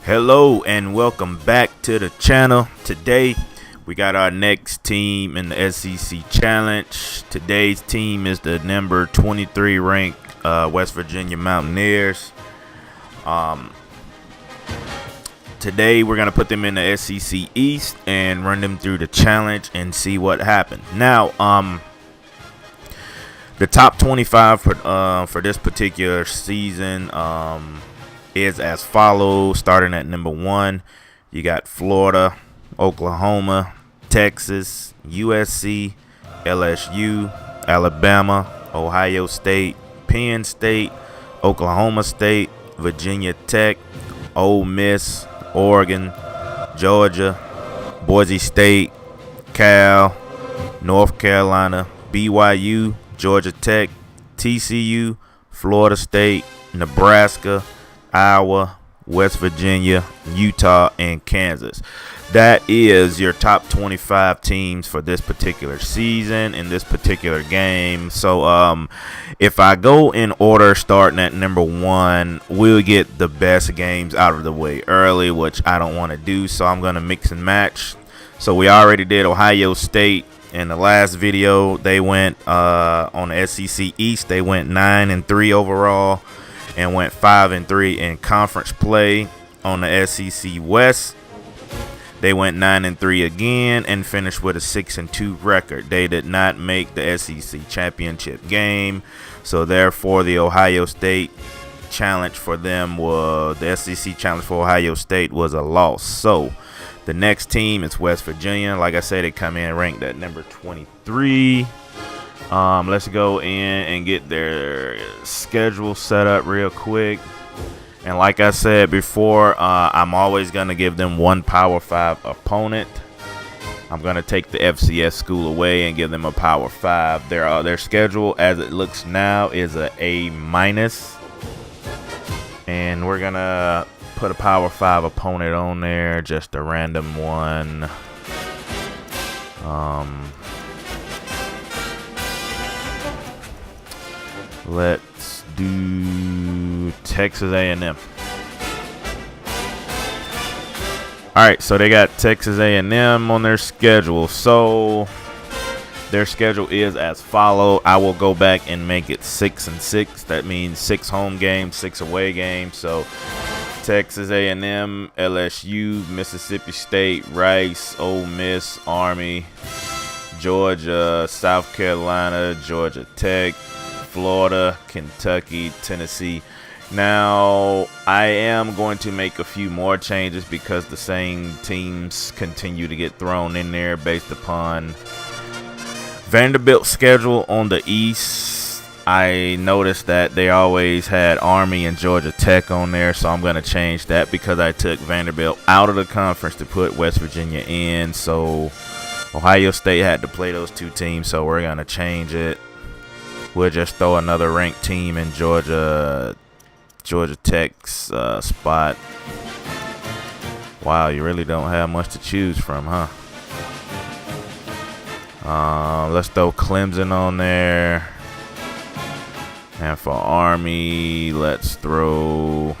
Hello and welcome back to the channel. Today we got our next team in the SEC Challenge. Today's team is the number 23 ranked West Virginia Mountaineers. Today we're going to put them in the SEC East and run them through the challenge and see what happens. Now, the top 25 for this particular season is as follows. Starting at number 1, you got Florida, Oklahoma, Texas, USC, LSU, Alabama, Ohio State, Penn State, Oklahoma State, Virginia Tech, Ole Miss, Oregon, Georgia, Boise State, Cal, North Carolina, BYU, Georgia Tech, TCU, Florida State, Nebraska, Iowa, West Virginia, Utah, and Kansas. That is your top 25 teams for this particular season in this particular game. So if I go in order starting at number 1, we'll get the best games out of the way early, which I don't want to do, so I'm going to mix and match. So we already did Ohio State in the last video. They went on the SEC East, they went 9-3 overall and went 5-3 in conference play. On the SEC West, they went 9-3 again and finished with a 6-2 record. They did not make the SEC championship game, so therefore the Ohio State challenge for them was the SEC challenge for Ohio State was a loss. So the next team is West Virginia. Like I said, they come in ranked at number 23. Let's go in and get their schedule set up real quick. And like I said before, I'm always going to give them one Power 5 opponent. I'm going to take the FCS school away and give them a Power 5. Their schedule, as it looks now, is a A-. And we're going to put a Power 5 opponent on there, just a random one. Let's do Texas A&M. Alright, so they got Texas A&M on their schedule. So their schedule is as follow. I will go back and make it 6-6. That means 6 home games, 6 away games. So Texas A&M, LSU, Mississippi State, Rice, Ole Miss, Army, Georgia, South Carolina, Georgia Tech, Florida, Kentucky, Tennessee. Now, I am going to make a few more changes because the same teams continue to get thrown in there based upon Vanderbilt's schedule on the East. I noticed that they always had Army and Georgia Tech on there, so I'm going to change that because I took Vanderbilt out of the conference to put West Virginia in. So Ohio State had to play those two teams, so we're going to change it. We'll just throw another ranked team in Georgia Tech's spot. Wow, you really don't have much to choose from, huh? Let's throw Clemson on there. And for Army, let's throw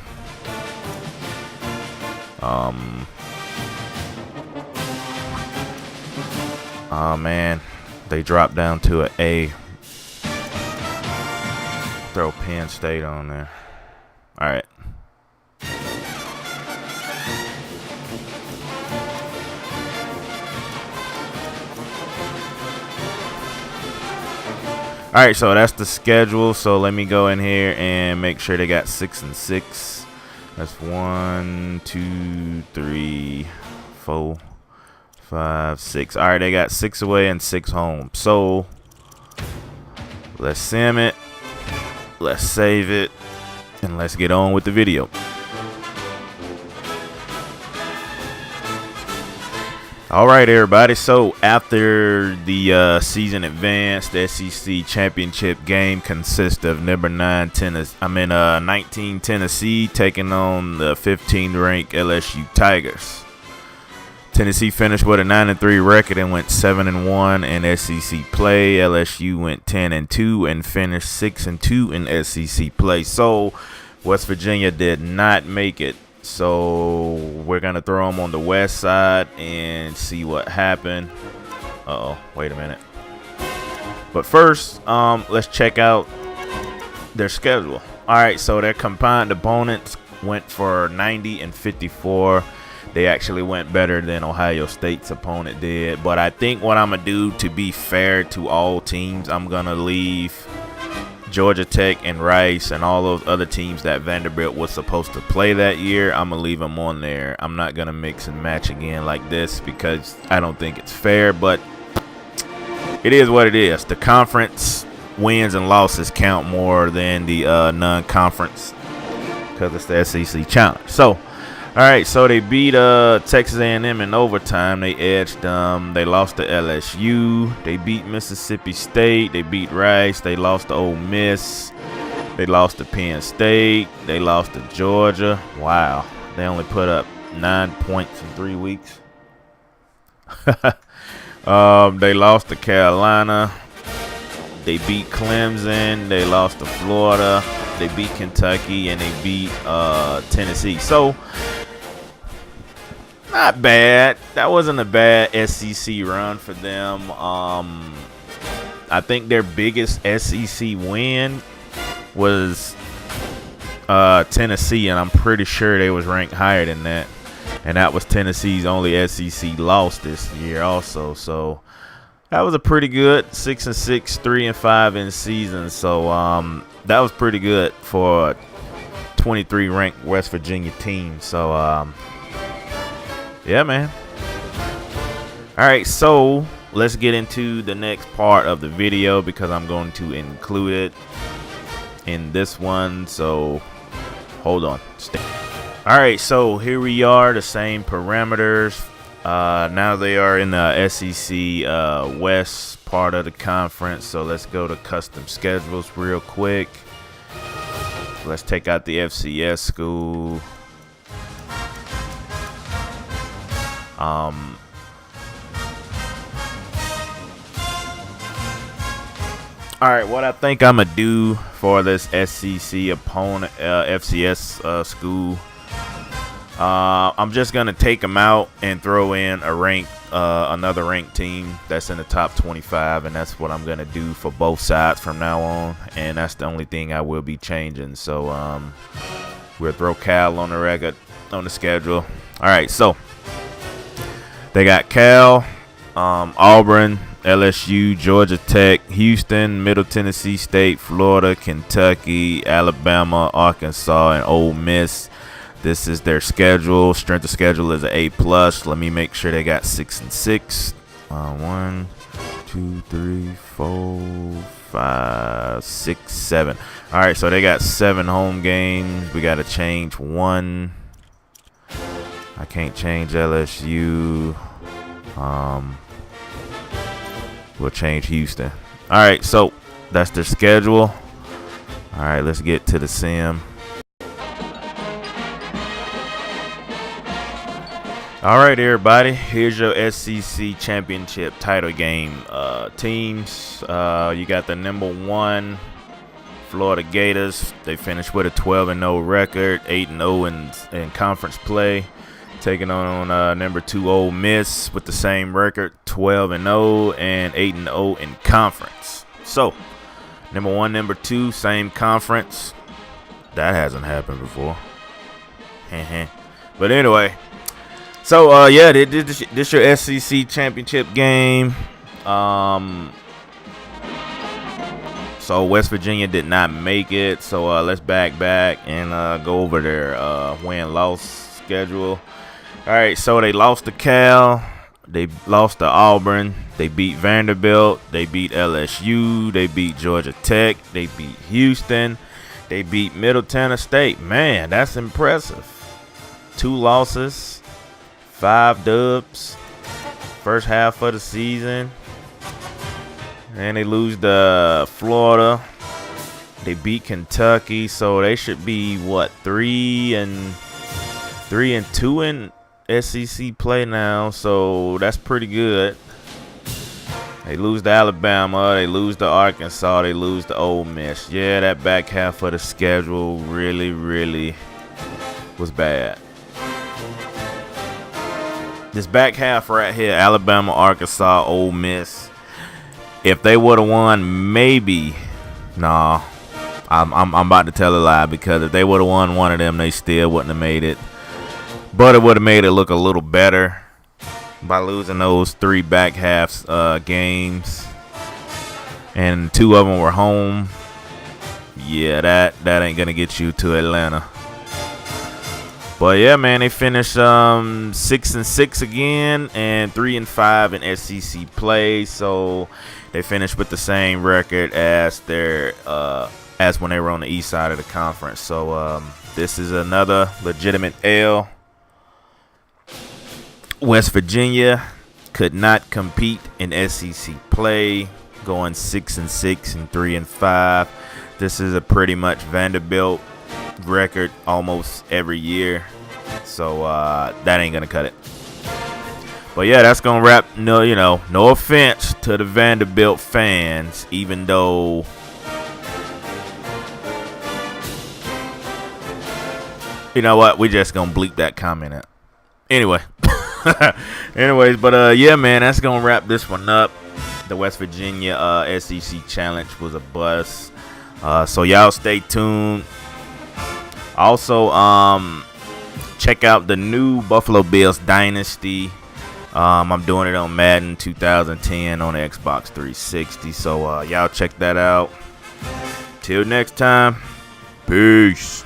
oh man, they dropped down to an A. Throw Penn State on there. All right. All right, so that's the schedule. So let me go in here and make sure they got 6-6. That's 1, 2, 3, 4, 5, 6. All right, they got 6 away and 6 home. So let's sim it. Let's save it, and let's get on with the video. All right, everybody. So after the season advanced, the SEC championship game consists of number 19 Tennessee taking on the 15th-ranked LSU Tigers. Tennessee finished with a 9-3 record and went 7-1 in SEC play. LSU went 10-2 and finished 6-2 in SEC play. So West Virginia did not make it So we're going to throw them on the west side and see what happened. Uh-oh, wait a minute. But first, let's check out their schedule. All right, so their combined opponents went for 90 and 54. They actually went better than Ohio State's opponent did. But I think what I'm going to do, to be fair to all teams, I'm going to leave Georgia Tech and Rice and all those other teams that Vanderbilt was supposed to play that year. I'm going to leave them on there. I'm not going to mix and match again like this because I don't think it's fair. But it is what it is. The conference wins and losses count more than the non-conference because it's the SEC challenge. So, all right, so they beat Texas A&M in overtime. They edged them. They lost to LSU. They beat Mississippi State. They beat Rice. They lost to Ole Miss. They lost to Penn State. They lost to Georgia. Wow, they only put up 9 points in 3 weeks. They lost to Carolina. They beat Clemson. They lost to Florida. They beat Kentucky, and they beat Tennessee. So, not bad. That wasn't a bad SEC run for them. I think their biggest SEC win was Tennessee, and I'm pretty sure they was ranked higher than that. And that was Tennessee's only SEC loss this year also. So that was a pretty good 6-6, 3-5 in season. So that was pretty good for a 23 ranked West Virginia team. So yeah, man. All right, so let's get into the next part of the video because I'm going to include it in this one. So hold on. All right, so here we are, the same parameters. Now they are in the SEC West part of the conference. So let's go to custom schedules real quick. Let's take out the FCS school. All right, what I think I'm gonna do for this SEC opponent, FCS school, I'm just gonna take them out and throw in a another ranked team that's in the top 25, and that's what I'm gonna do for both sides from now on. And that's the only thing I will be changing. So we'll throw Cal on the record on the schedule. All right, so they got Cal, Auburn, LSU, Georgia Tech, Houston, Middle Tennessee State, Florida, Kentucky, Alabama, Arkansas, and Ole Miss. This is their schedule. Strength of schedule is an A+. Let me make sure they got 6-6. 1, 2, 3, 4, 5, 6, 7. All right, so they got 7 home games. We got to change 1. I can't change LSU. We'll change Houston. All right, so that's their schedule. All right, let's get to the sim. All right, everybody, here's your SEC championship title game teams. You got the number 1 Florida Gators. They finished with a 12-0 record, 8-0 in conference play. Taking on number 2 Ole Miss with the same record, 12-0 and 8-0 in conference. So, number 1, number 2, same conference. That hasn't happened before. But anyway, so yeah, this your SEC championship game. So West Virginia did not make it. So let's back and go over their win-loss schedule. All right, so they lost to Cal, they lost to Auburn, they beat Vanderbilt, they beat LSU, they beat Georgia Tech, they beat Houston, they beat Middle Tennessee State. Man, that's impressive. 2 losses, 5 dubs, first half of the season. And they lose to Florida. They beat Kentucky, so they should be what, 3-2 in SEC play now, so that's pretty good. They lose to Alabama, they lose to Arkansas, they lose to Ole Miss. Yeah, that back half of the schedule really was bad. This back half right here, Alabama, Arkansas, Ole Miss. If they would have won, maybe. Nah, I'm about to tell a lie, because if they would have won one of them, they still wouldn't have made it. But it would have made it look a little better by losing those 3 back halves games, and 2 of them were home. Yeah, that ain't gonna get you to Atlanta. But yeah, man, they finished 6-6 again, and 3-5 in SEC play. So they finished with the same record as their as when they were on the east side of the conference. So this is another legitimate L. West Virginia could not compete in SEC play, going 6-6 and 3-5. This is a pretty much Vanderbilt record almost every year, so that ain't gonna cut it. But yeah, that's gonna wrap. No offense to the Vanderbilt fans, even though you know what, we just gonna bleep that comment out. Anyways, but yeah, man, that's gonna wrap this one up. The West Virginia SEC Challenge was a bust. So y'all stay tuned. Also, check out the new Buffalo Bills Dynasty. I'm doing it on Madden 2010 on the Xbox 360. So y'all check that out. Till next time, peace.